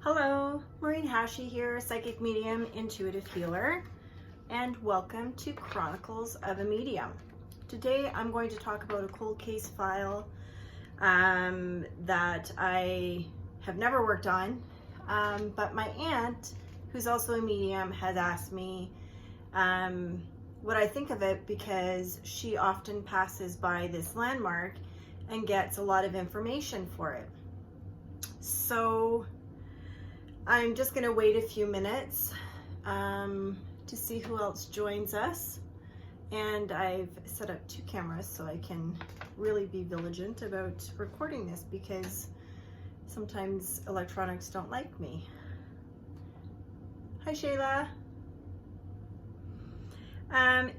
Hello, Maureen Hashi here, psychic medium, intuitive healer, and welcome to Chronicles of a Medium. Today I'm going to talk about a cold case file that I have never worked on, but my aunt, who's also a medium, has asked me what I think of it because she often passes by this landmark and gets a lot of information for it. So I'm just going to wait a few minutes to see who else joins us. And I've set up 2 cameras so I can really be vigilant about recording this because sometimes electronics don't like me. Hi, Shayla.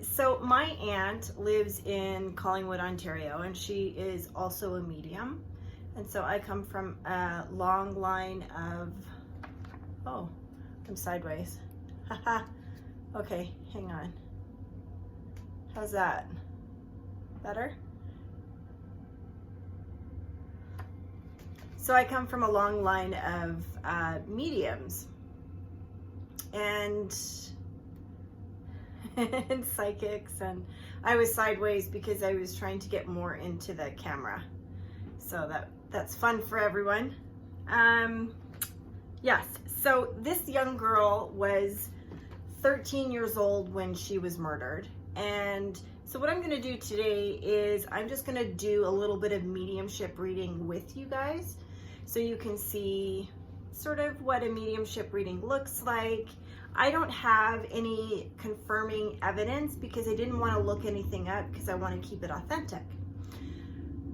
So my aunt lives in Collingwood, Ontario, and she is also a medium. And so I come from a long line of, oh, I'm sideways. Haha. Okay, hang on. How's that? Better? So I come from a long line of mediums and and psychics, and I was sideways because I was trying to get more into the camera. So that's fun for everyone. Yes, so this young girl was 13 years old when she was murdered. And so what I'm gonna do today is I'm just gonna do a little bit of mediumship reading with you guys so you can see sort of what a mediumship reading looks like. I don't have any confirming evidence because I didn't want to look anything up because I want to keep it authentic.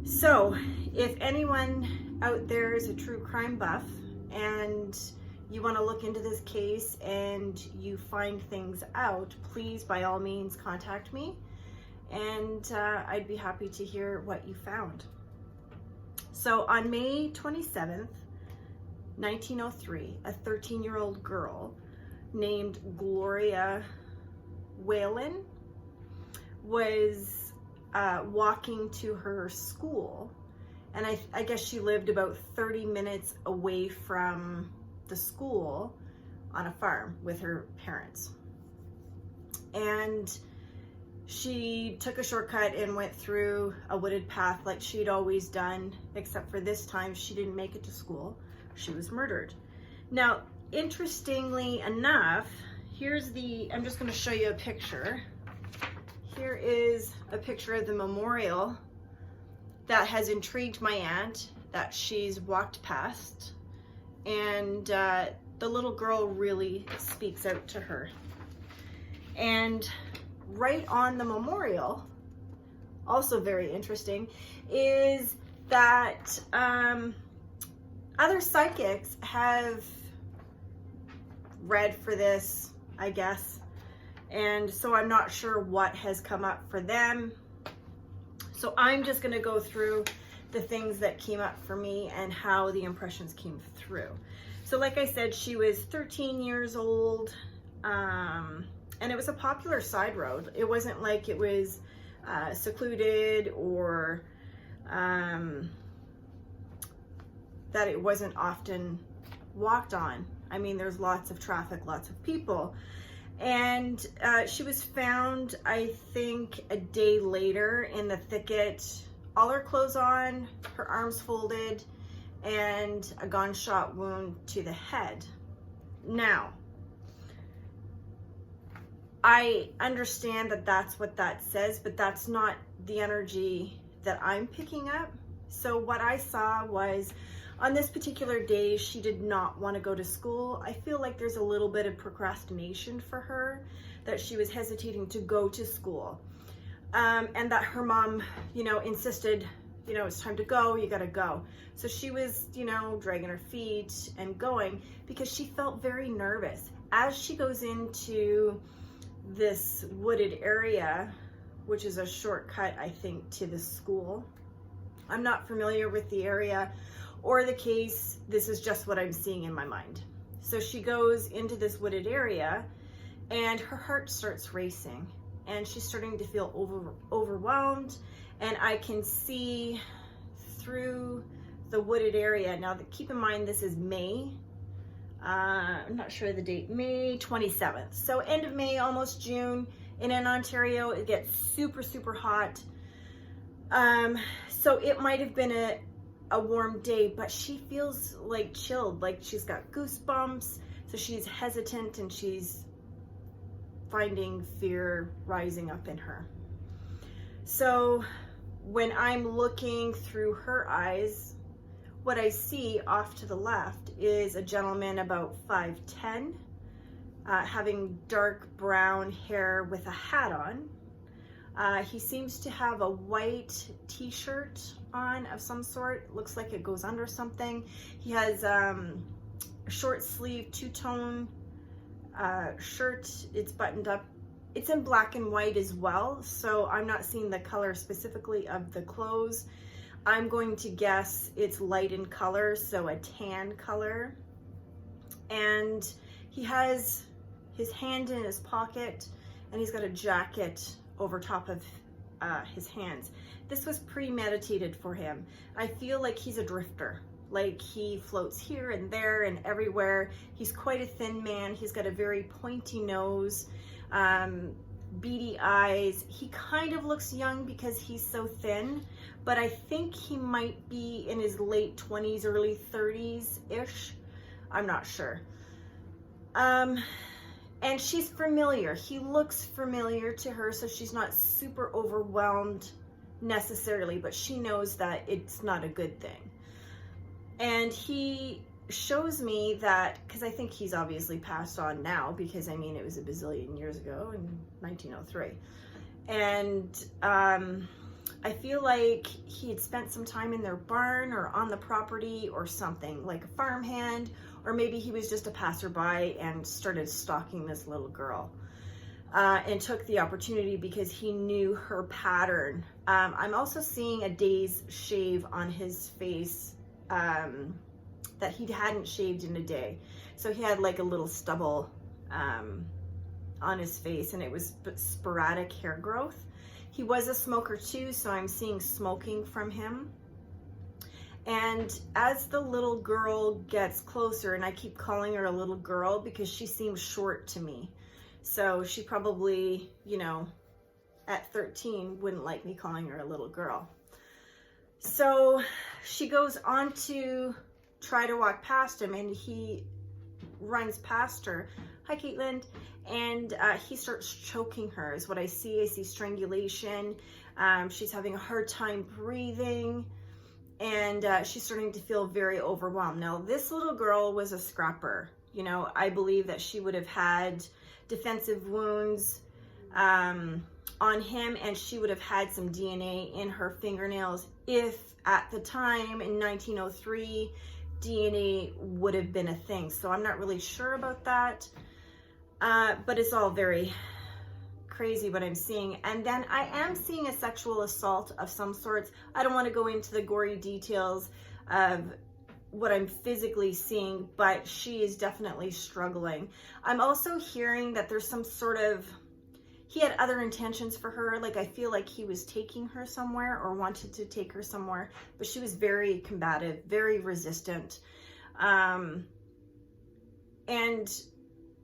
So if anyone out there is a true crime buff and you want to look into this case and you find things out, please by all means contact me, and I'd be happy to hear what you found. So on May 27th, 1903, a 13-year-old girl named Gloria Whalen was walking to her school, and I guess she lived about 30 minutes away from the school on a farm with her parents. And she took a shortcut and went through a wooded path like she'd always done, except for this time she didn't make it to school. She was murdered. Now, interestingly enough, I'm just going to show you a picture. Here is a picture of the memorial that has intrigued my aunt that she's walked past, and the little girl really speaks out to her. And right on the memorial, also very interesting, is that other psychics have read for this, I guess, and so I'm not sure what has come up for them. So I'm just going to go through the things that came up for me and how the impressions came through. So like I said, she was 13 years old, and it was a popular side road. It wasn't like it was secluded or that it wasn't often walked on. I mean, there's lots of traffic, lots of people. And she was found, I think, a day later in the thicket, all her clothes on, her arms folded, and a gunshot wound to the head. Now, I understand that that's what that says, but that's not the energy that I'm picking up. So what I saw was, on this particular day, she did not want to go to school. I feel like there's a little bit of procrastination for her, that she was hesitating to go to school. And that her mom, insisted, it's time to go, you gotta go. So she was, dragging her feet and going because she felt very nervous. As she goes into this wooded area, which is a shortcut, I think, to the school. I'm not familiar with the area or the case. This is just what I'm seeing in my mind. So she goes into this wooded area and her heart starts racing and she's starting to feel overwhelmed, and I can see through the wooded area. Now, keep in mind, this is May I'm not sure the date, May 27th. So end of May, almost June. And in Ontario, it gets super, super hot. So it might have been a warm day, but she feels like chilled, like she's got goosebumps. So she's hesitant and she's finding fear rising up in her. So when I'm looking through her eyes, what I see off to the left is a gentleman about 5'10", having dark brown hair with a hat on. He seems to have a white t-shirt on of some sort. Looks like it goes under something. He has a short sleeve two-tone shirt. It's buttoned up. It's in black and white as well, so I'm not seeing the color specifically of the clothes. I'm going to guess it's light in color, so a tan color. And he has his hand in his pocket, and he's got a jacket over top of his hands. This was premeditated for him. I feel like he's a drifter. Like he floats here and there and everywhere. He's quite a thin man. He's got a very pointy nose, beady eyes. He kind of looks young because he's so thin, but I think he might be in his late 20s, early 30s-ish. I'm not sure. And she's familiar. He looks familiar to her, so she's not super overwhelmed necessarily, but she knows that it's not a good thing. And he shows me that, because I think he's obviously passed on now, because I mean, it was a bazillion years ago in 1903. And I feel like he had spent some time in their barn or on the property or something, like a farmhand, or maybe he was just a passerby and started stalking this little girl and took the opportunity because he knew her pattern. I'm also seeing a day's shave on his face that he hadn't shaved in a day. So he had like a little stubble on his face, and it was sporadic hair growth. He was a smoker too, so I'm seeing smoking from him. And as the little girl gets closer, and I keep calling her a little girl because she seems short to me. So she probably, you know, at 13 wouldn't like me calling her a little girl. So she goes on to try to walk past him, and he runs past her. Hi, Caitlin. And he starts choking her is what I see. I see strangulation. She's having a hard time breathing, and she's starting to feel very overwhelmed. Now, this little girl was a scrapper. You know, I believe that she would have had defensive wounds on him, and she would have had some DNA in her fingernails if at the time in 1903 DNA would have been a thing. So I'm not really sure about that, but it's all very crazy what I'm seeing. And then I am seeing a sexual assault of some sorts. I don't want to go into the gory details of what I'm physically seeing, but she is definitely struggling. I'm also hearing that there's some sort of, he had other intentions for her. Like I feel like he was taking her somewhere or wanted to take her somewhere, but she was very combative, very resistant. And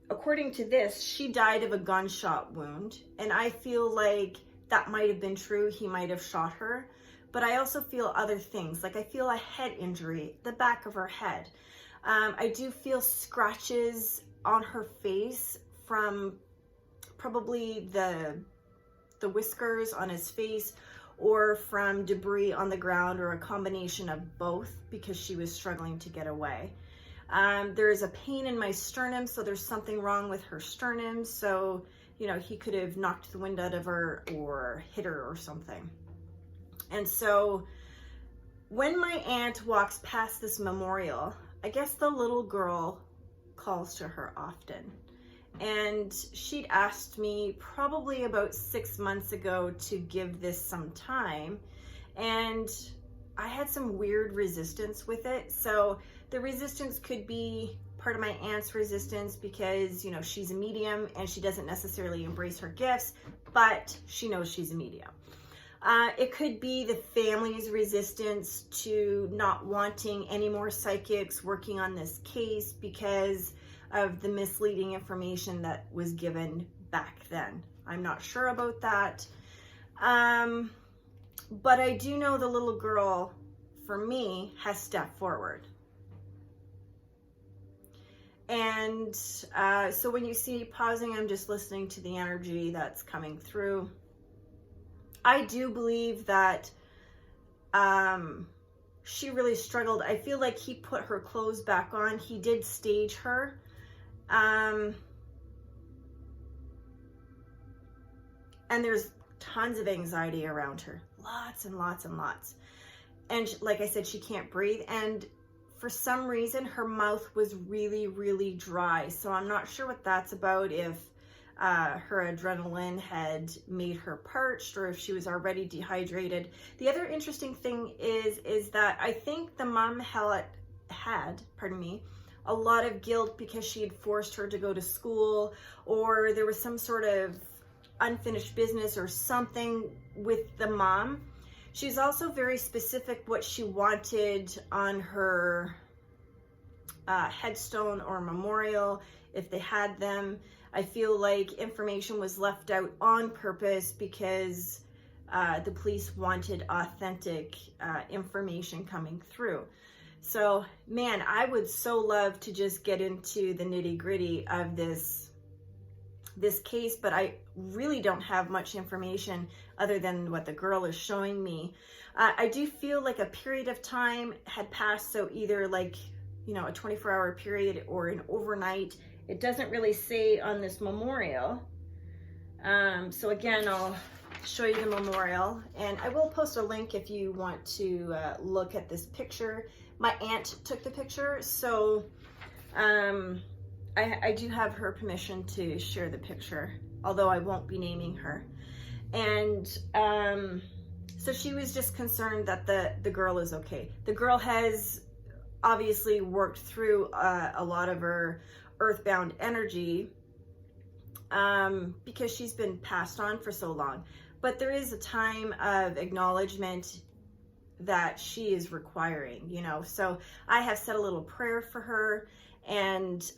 according to this, she died of a gunshot wound. And I feel like that might have been true. He might have shot her. But I also feel other things. Like I feel a head injury, the back of her head. I do feel scratches on her face from probably the whiskers on his face, or from debris on the ground, or a combination of both, because she was struggling to get away. There is a pain in my sternum, so there's something wrong with her sternum. So, you know, he could have knocked the wind out of her or hit her or something. And so when my aunt walks past this memorial, I guess the little girl calls to her often. And she'd asked me probably about 6 months ago to give this some time. And I had some weird resistance with it. So the resistance could be part of my aunt's resistance because, you know, she's a medium and she doesn't necessarily embrace her gifts, but she knows she's a medium. It could be the family's resistance to not wanting any more psychics working on this case because of the misleading information that was given back then. I'm not sure about that. But I do know the little girl, for me, has stepped forward. And so when you see me pausing, I'm just listening to the energy that's coming through. I do believe that she really struggled. I feel like he put her clothes back on. He did stage her. And there's tons of anxiety around her. Lots and lots and lots. And like I said, she can't breathe. And for some reason, her mouth was really, really dry. So I'm not sure what that's about, if her adrenaline had made her parched or if she was already dehydrated. The other interesting thing is that I think the mom had, a lot of guilt because she had forced her to go to school, or there was some sort of unfinished business or something with the mom. She's also very specific what she wanted on her headstone or memorial, if they had them. I feel like information was left out on purpose because the police wanted authentic information coming through. So, man, I would so love to just get into the nitty-gritty of this case, but I really don't have much information other than what the girl is showing me. I do feel like a period of time had passed, so either like, a 24-hour period or an overnight. It doesn't really say on this memorial. So again, I'll show you the memorial, and I will post a link if you want to look at this picture. My aunt took the picture, so I do have her permission to share the picture, although I won't be naming her. And so she was just concerned that the girl is okay. The girl has obviously worked through a lot of her earthbound energy because she's been passed on for so long. But there is a time of acknowledgement that she is requiring, So I have said a little prayer for her and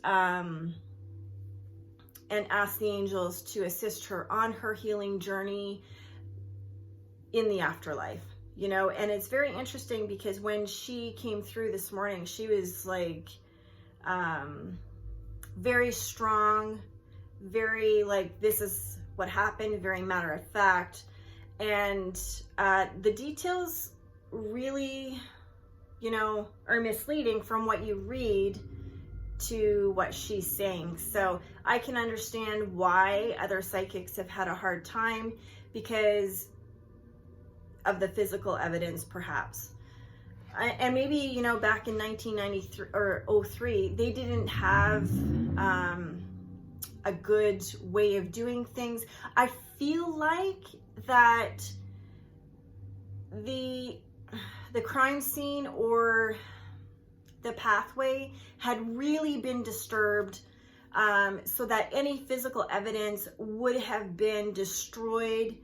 asked the angels to assist her on her healing journey in the afterlife, And it's very interesting because when she came through this morning, she was like very strong, very like, this is what happened, very matter of fact. And the details really, are misleading from what you read to what she's saying. So I can understand why other psychics have had a hard time because of the physical evidence, perhaps. And maybe, back in 1993 or 03, they didn't have a good way of doing things. I feel like that the crime scene or the pathway had really been disturbed, so that any physical evidence would have been destroyed,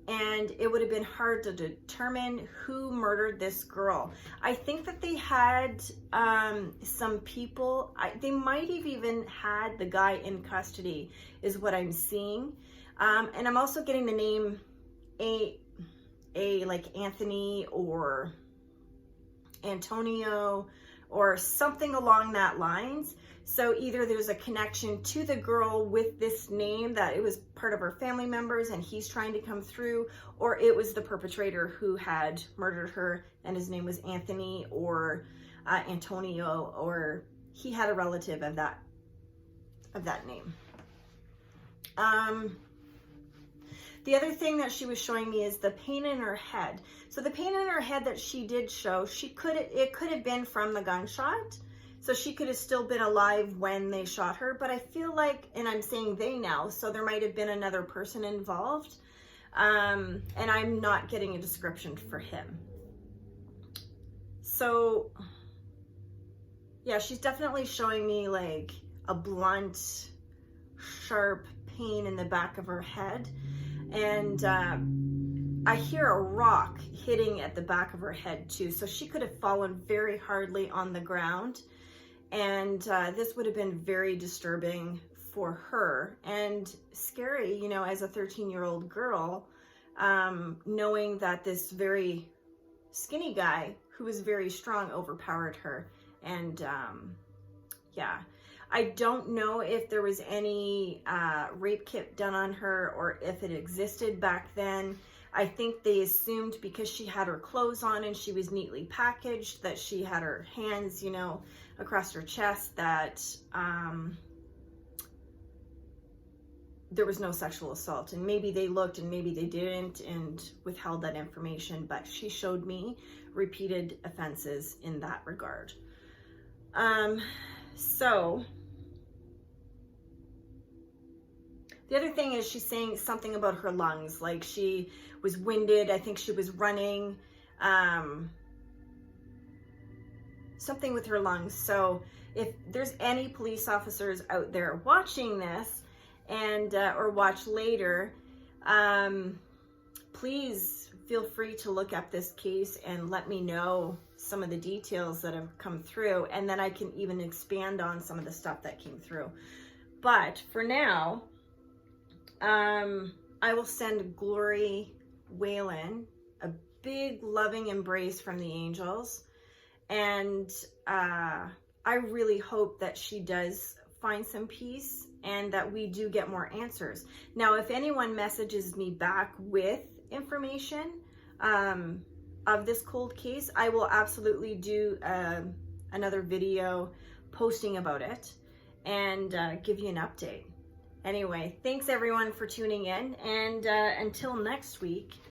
and it would have been hard to determine who murdered this girl. I think that they had some people, they might have even had the guy in custody, is what I'm seeing. And I'm also getting the name like Anthony or Antonio or something along that lines. So either there's a connection to the girl with this name, that it was part of her family members and he's trying to come through, or it was the perpetrator who had murdered her and his name was Anthony or Antonio, or he had a relative of that name. The other thing that she was showing me is the pain in her head. So the pain in her head that she did show, it could have been from the gunshot. So she could have still been alive when they shot her. But I feel like, and I'm saying they now, so there might have been another person involved. And I'm not getting a description for him. So yeah, she's definitely showing me like a blunt, sharp pain in the back of her head. And I hear a rock hitting at the back of her head too. So she could have fallen very hardly on the ground. And this would have been very disturbing for her and scary, you know, as a 13-year-old girl, knowing that this very skinny guy who was very strong overpowered her. And yeah, I don't know if there was any rape kit done on her or if it existed back then. I think they assumed because she had her clothes on and she was neatly packaged, that she had her hands, you know, across her chest, that there was no sexual assault. And maybe they looked and maybe they didn't and withheld that information, but she showed me repeated offenses in that regard. So the other thing is she's saying something about her lungs, like she was winded. I think she was running, something with her lungs. So if there's any police officers out there watching this and or watch later, please feel free to look up this case and let me know some of the details that have come through, and then I can even expand on some of the stuff that came through. But for now, I will send Glory Whalen a big loving embrace from the angels, and I really hope that she does find some peace and that we do get more answers. Now, if anyone messages me back with information of this cold case, I will absolutely do another video posting about it and give you an update. Anyway, thanks everyone for tuning in, and until next week,